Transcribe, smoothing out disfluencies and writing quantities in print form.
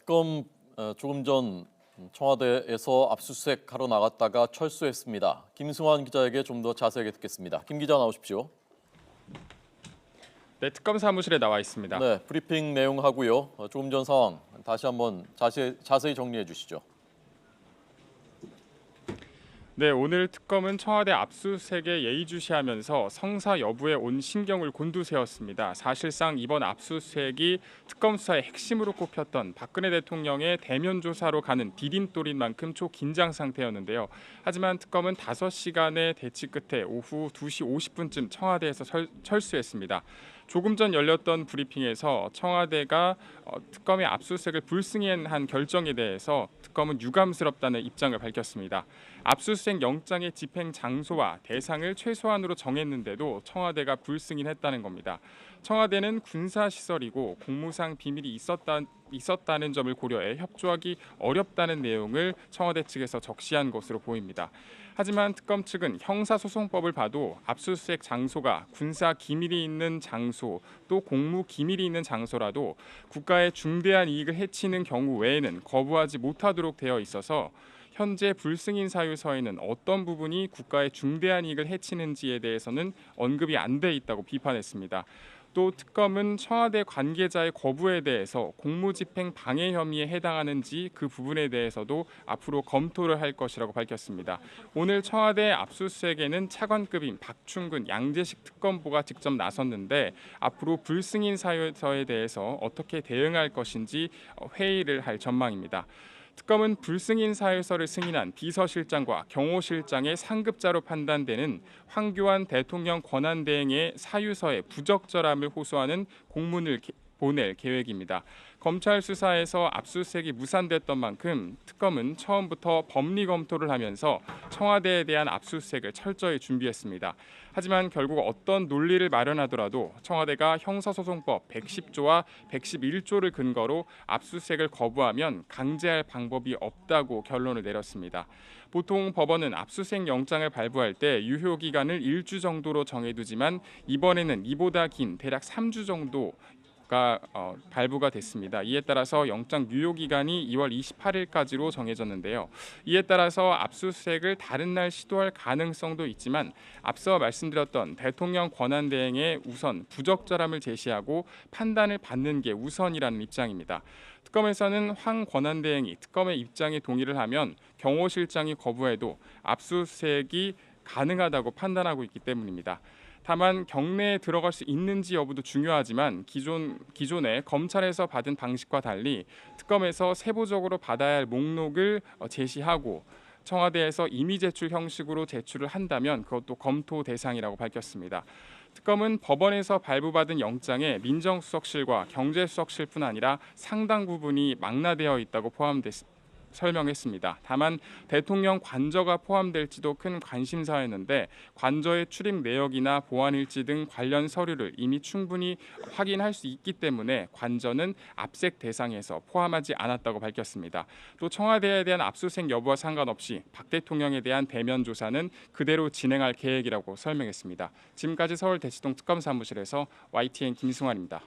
특검 조금 전 청와대에서 압수수색하러 나갔다가 철수했습니다. 김승환 기자에게 좀 더 자세하게 듣겠습니다. 김 기자 나오십시오. 네, 특검 사무실에 나와 있습니다. 네, 브리핑 내용하고요. 조금 전 상황 다시 한번 자세히 정리해 주시죠. 네, 오늘 특검은 청와대 압수수색에 예의주시하면서 성사 여부에 온 신경을 곤두세웠습니다. 사실상 이번 압수수색이 특검 수사의 핵심으로 꼽혔던 박근혜 대통령의 대면 조사로 가는 디딤돌인 만큼 초긴장 상태였는데요. 하지만 특검은 5시간의 대치 끝에 오후 2시 50분쯤 청와대에서 철수했습니다. 조금 전 열렸던 브리핑에서 청와대가 특검의 압수수색을 불승인한 결정에 대해서 특검은 유감스럽다는 입장을 밝혔습니다. 압수수색 영장의 집행 장소와 대상을 최소한으로 정했는데도 청와대가 불승인했다는 겁니다. 청와대는 군사시설이고 공무상 비밀이 있었다는 점을 고려해 협조하기 어렵다는 내용을 청와대 측에서 적시한 것으로 보입니다. 하지만 특검 측은 형사소송법을 봐도 압수수색 장소가 군사 기밀이 있는 장소 또 공무 기밀이 있는 장소라도 국가의 중대한 이익을 해치는 경우 외에는 거부하지 못하도록 되어 있어서 현재 불승인 사유서에는 어떤 부분이 국가의 중대한 이익을 해치는지에 대해서는 언급이 안 돼 있다고 비판했습니다. 또 특검은 청와대 관계자의 거부에 대해서 공무집행 방해 혐의에 해당하는지 그 부분에 대해서도 앞으로 검토를 할 것이라고 밝혔습니다. 오늘 청와대 압수수색에는 차관급인 박충근 양재식 특검보가 직접 나섰는데 앞으로 불승인 사유서에 대해서 어떻게 대응할 것인지 회의를 할 전망입니다. 특검은 불승인 사유서를 승인한 비서실장과 경호실장의 상급자로 판단되는 황교안 대통령 권한대행의 사유서의 부적절함을 호소하는 공문을 보낼 계획입니다. 검찰 수사에서 압수수색이 무산됐던 만큼 특검은 처음부터 법리 검토를 하면서 청와대에 대한 압수수색을 철저히 준비했습니다. 하지만 결국 어떤 논리를 마련하더라도 청와대가 형사소송법 110조와 111조를 근거로 압수수색을 거부하면 강제할 방법이 없다고 결론을 내렸습니다. 보통 법원은 압수수색 영장을 발부할 때 유효 기간을 1주 정도로 정해두지만 이번에는 이보다 긴 대략 3주 정도 발부가 됐습니다. 이에 따라서 영장 유효 기간이 2월 28일까지로 정해졌는데요. 이에 따라서 압수수색을 다른 날 시도할 가능성도 있지만 앞서 말씀드렸던 대통령 권한대행의 우선 부적절함을 제시하고 판단을 받는 게 우선이라는 입장입니다. 특검에서는 황 권한대행이 특검의 입장에 동의를 하면 경호실장이 거부해도 압수수색이 가능하다고 판단하고 있기 때문입니다. 다만 경내에 들어갈 수 있는지 여부도 중요하지만 기존에 검찰에서 받은 방식과 달리 특검에서 세부적으로 받아야 할 목록을 제시하고 청와대에서 임의 제출 형식으로 제출을 한다면 그것도 검토 대상이라고 밝혔습니다. 특검은 법원에서 발부받은 영장에 민정수석실과 경제수석실뿐 아니라 상당 부분이 망라되어 있다고 설명했습니다. 다만 대통령 관저가 포함될지도 큰 관심사였는데 관저의 출입 내역이나 보안일지 등 관련 서류를 이미 충분히 확인할 수 있기 때문에 관저는 압색 대상에서 포함하지 않았다고 밝혔습니다. 또 청와대에 대한 압수수색 여부와 상관없이 박 대통령에 대한 대면 조사는 그대로 진행할 계획이라고 설명했습니다. 지금까지 서울 대치동 특검 사무실에서 YTN 김승환입니다.